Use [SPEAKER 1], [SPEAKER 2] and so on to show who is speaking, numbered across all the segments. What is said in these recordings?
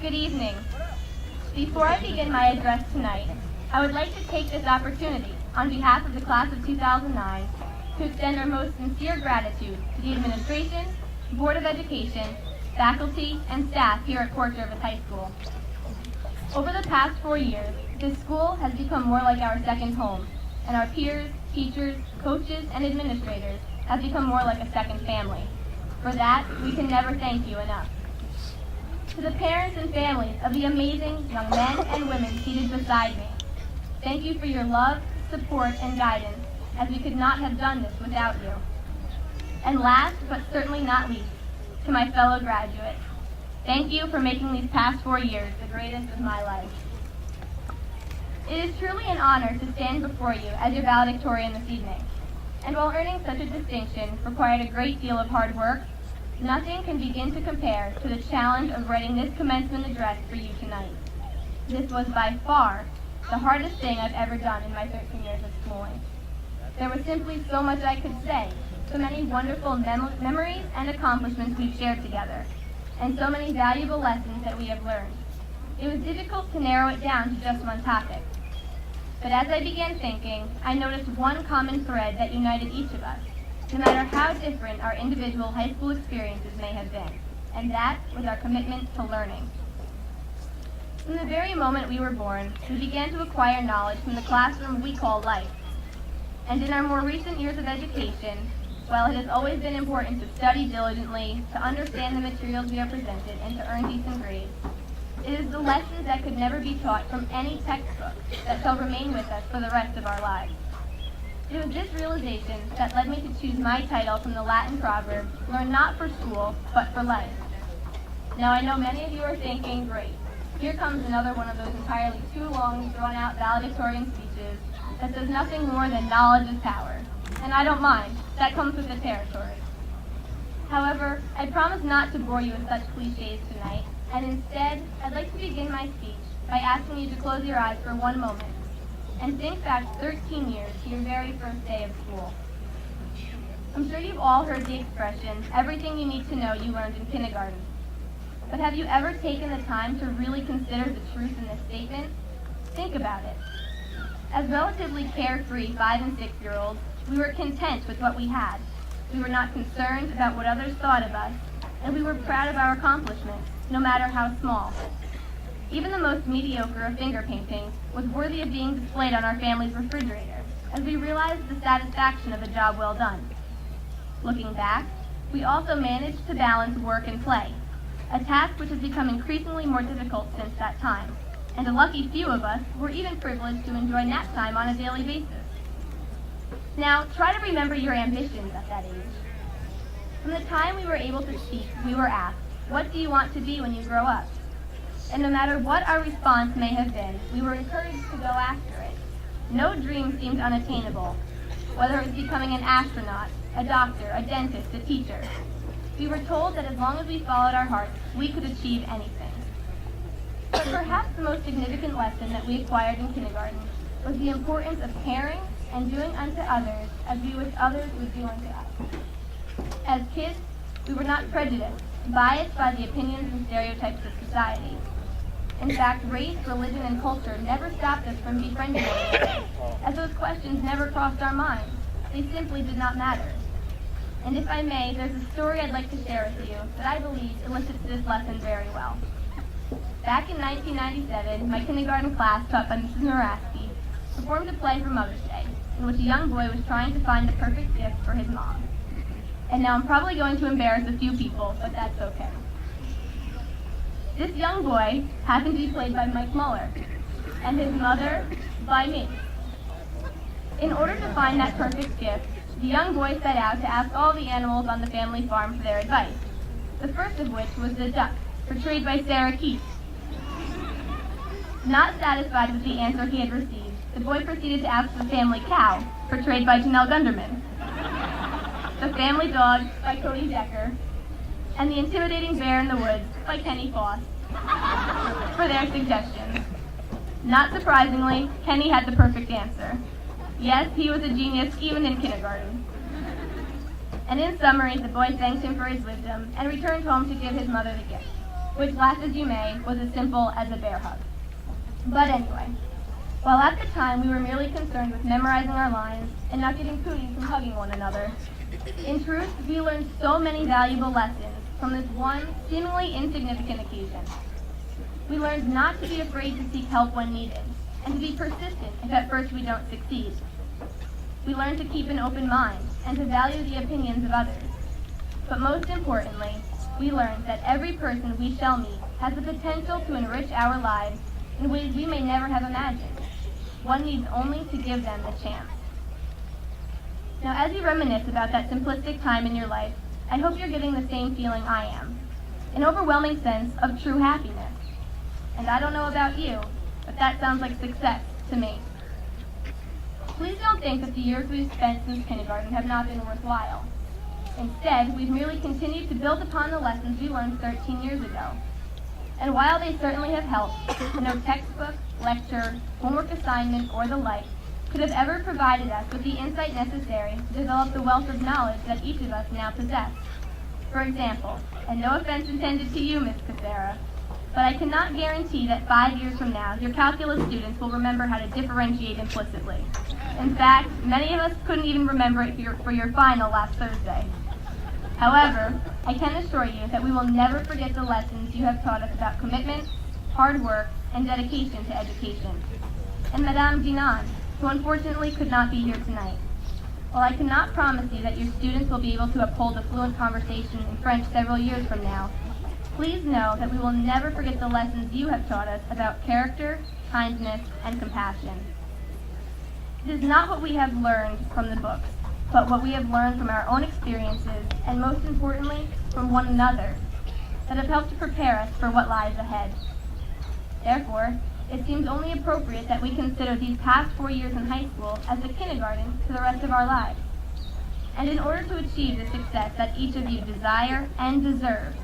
[SPEAKER 1] Good evening. Before I begin my address tonight, I would like to take this opportunity, on behalf of the class of 2009, to extend our most sincere gratitude to the administration, Board of Education, faculty, and staff here at Port Jervis High School. Over the past 4 years, this school has become more like our second home, and our peers, teachers, coaches, and administrators have become more like a second family. For that, we can never thank you enough. To the parents and families of the amazing young men and women seated beside me, thank you for your love, support, and guidance, as we could not have done this without you. And last, but certainly not least, to my fellow graduates, thank you for making these past 4 years the greatest of my life. It is truly an honor to stand before you as your valedictorian this evening, and while earning such a distinction required a great deal of hard work, nothing can begin to compare to the challenge of writing this commencement address for you tonight. This was by far the hardest thing I've ever done in my 13 years of schooling. There was simply so much I could say, so many wonderful memories and accomplishments we've shared together, and so many valuable lessons that we have learned. It was difficult to narrow it down to just one topic. But as I began thinking, I noticed one common thread that united each of us, no matter how different our individual high school experiences may have been, and that was our commitment to learning. From the very moment we were born, we began to acquire knowledge from the classroom we call life. And in our more recent years of education, while it has always been important to study diligently, to understand the materials we are presented, and to earn decent grades, it is the lessons that could never be taught from any textbook that shall remain with us for the rest of our lives. It was this realization that led me to choose my title from the Latin proverb, learn not for school, but for life. Now I know many of you are thinking, great, here comes another one of those entirely too long, drawn-out valedictorian speeches that says nothing more than knowledge is power. And I don't mind, that comes with the territory. However, I promise not to bore you with such cliches tonight, and instead, I'd like to begin my speech by asking you to close your eyes for one moment and think back 13 years to your very first day of school. I'm sure you've all heard the expression, everything you need to know you learned in kindergarten. But have you ever taken the time to really consider the truth in this statement? Think about it. As relatively carefree 5- and 6-year-olds, we were content with what we had. We were not concerned about what others thought of us, and we were proud of our accomplishments, no matter how small. Even the most mediocre of finger paintings was worthy of being displayed on our family's refrigerator, as we realized the satisfaction of a job well done. Looking back, we also managed to balance work and play, a task which has become increasingly more difficult since that time, and a lucky few of us were even privileged to enjoy nap time on a daily basis. Now, try to remember your ambitions at that age. From the time we were able to speak, we were asked, what do you want to be when you grow up? And no matter what our response may have been, we were encouraged to go after it. No dream seemed unattainable, whether it was becoming an astronaut, a doctor, a dentist, a teacher. We were told that as long as we followed our hearts, we could achieve anything. But perhaps the most significant lesson that we acquired in kindergarten was the importance of caring and doing unto others as we wish others would do unto us. As kids, we were not prejudiced, biased by the opinions and stereotypes of society. In fact, race, religion, and culture never stopped us from befriending one another, as those questions never crossed our minds. They simply did not matter. And if I may, there's a story I'd like to share with you that I believe elicits this lesson very well. Back in 1997, my kindergarten class, taught by Mrs. Moraski, performed a play for Mother's Day, in which a young boy was trying to find the perfect gift for his mom. And now I'm probably going to embarrass a few people, but that's okay. This young boy happened to be played by Mike Muller, and his mother by me. In order to find that perfect gift, the young boy set out to ask all the animals on the family farm for their advice, the first of which was the duck, portrayed by Sarah Keith. Not satisfied with the answer he had received, the boy proceeded to ask the family cow, portrayed by Janelle Gunderman, the family dog by Cody Decker, and the intimidating bear in the woods by Kenny Foss for their suggestions. Not surprisingly, Kenny had the perfect answer. Yes, he was a genius even in kindergarten. And in summary, the boy thanked him for his wisdom and returned home to give his mother the gift. which, laugh as you may, was as simple as a bear hug. But anyway, while at the time we were merely concerned with memorizing our lines and not getting cooties from hugging one another, in truth, we learned so many valuable lessons from this one seemingly insignificant occasion. We learned not to be afraid to seek help when needed, and to be persistent if at first we don't succeed. We learned to keep an open mind and to value the opinions of others. But most importantly, we learned that every person we shall meet has the potential to enrich our lives in ways we may never have imagined. One needs only to give them the chance. Now, as you reminisce about that simplistic time in your life, I hope you're getting the same feeling I am, an overwhelming sense of true happiness. And I don't know about you, but that sounds like success to me. Please don't think that the years we've spent since kindergarten have not been worthwhile. Instead, we've merely continued to build upon the lessons we learned 13 years ago. And while they certainly have helped, no textbook, lecture, homework assignment, or the like could have ever provided us with the insight necessary to develop the wealth of knowledge that each of us now possess. For example, and no offense intended to you, Miss Cassera, but I cannot guarantee that 5 years from now, your calculus students will remember how to differentiate implicitly. In fact, many of us couldn't even remember it for your final last Thursday. However, I can assure you that we will never forget the lessons you have taught us about commitment, hard work, and dedication to education. And Madame Dinan, who unfortunately could not be here tonight. While I cannot promise you that your students will be able to uphold a fluent conversation in French several years from now, please know that we will never forget the lessons you have taught us about character, kindness, and compassion. It is not what we have learned from the books, but what we have learned from our own experiences, and most importantly, from one another, that have helped to prepare us for what lies ahead. Therefore, it seems only appropriate that we consider these past 4 years in high school as the kindergarten to the rest of our lives. And in order to achieve the success that each of you desire and deserve,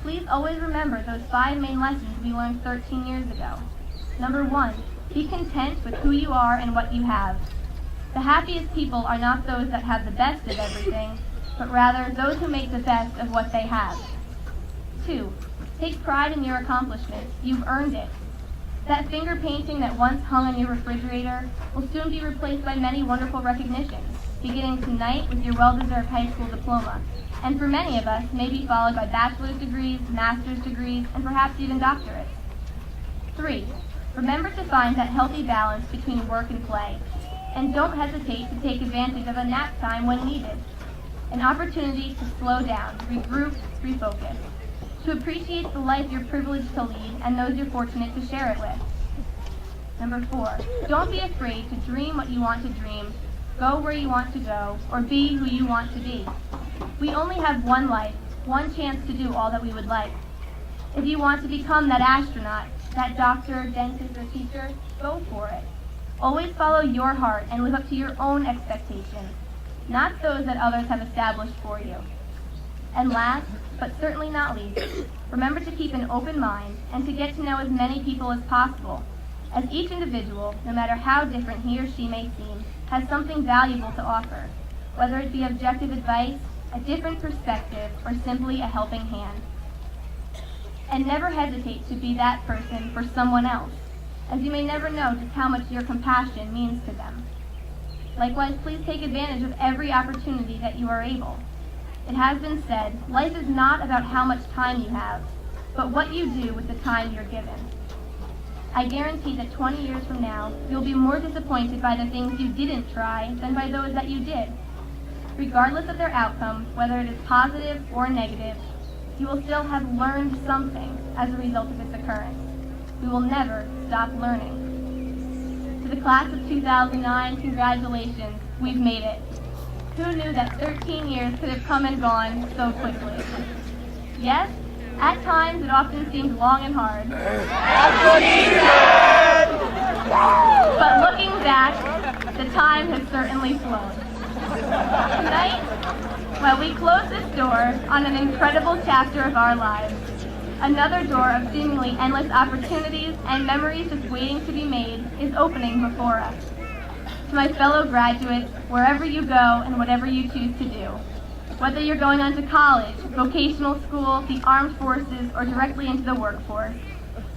[SPEAKER 1] please always remember those 5 main lessons we learned 13 years ago. Number 1, be content with who you are and what you have. The happiest people are not those that have the best of everything, but rather those who make the best of what they have. 2, take pride in your accomplishments. You've earned it. That finger painting that once hung on your refrigerator will soon be replaced by many wonderful recognitions, beginning tonight with your well-deserved high school diploma, and for many of us may be followed by bachelor's degrees, master's degrees, and perhaps even doctorates. 3, remember to find that healthy balance between work and play, and don't hesitate to take advantage of a nap time when needed, an opportunity to slow down, regroup, refocus, to appreciate the life you're privileged to lead and those you're fortunate to share it with. Number 4, don't be afraid to dream what you want to dream, go where you want to go, or be who you want to be. We only have one life, one chance to do all that we would like. If you want to become that astronaut, that doctor, dentist, or teacher, go for it. Always follow your heart and live up to your own expectations, not those that others have established for you. And last, but certainly not least, remember to keep an open mind and to get to know as many people as possible, as each individual, no matter how different he or she may seem, has something valuable to offer, whether it be objective advice, a different perspective, or simply a helping hand. And never hesitate to be that person for someone else, as you may never know just how much your compassion means to them. Likewise, please take advantage of every opportunity that you are able. It has been said, life is not about how much time you have, but what you do with the time you're given. I guarantee that 20 years from now, you'll be more disappointed by the things you didn't try than by those that you did. Regardless of their outcome, whether it is positive or negative, you will still have learned something as a result of its occurrence. We will never stop learning. To the class of 2009, congratulations, we've made it. Who knew that 13 years could have come and gone so quickly? Yes, at times it often seemed long and hard. But looking back, the time has certainly flown. Tonight, while we close this door on an incredible chapter of our lives, another door of seemingly endless opportunities and memories just waiting to be made is opening before us. To my fellow graduates, wherever you go and whatever you choose to do, Whether you're going on to college, vocational school, the armed forces, or directly into the workforce,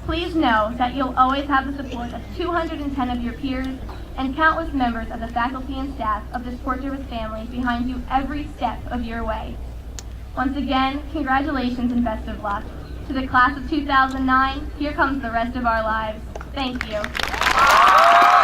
[SPEAKER 1] please know that you'll always have the support of 210 of your peers and countless members of the faculty and staff of this Portuguese family behind you every step of your way. Once again, congratulations and best of luck. To the class of 2009, here comes the rest of our lives. Thank you.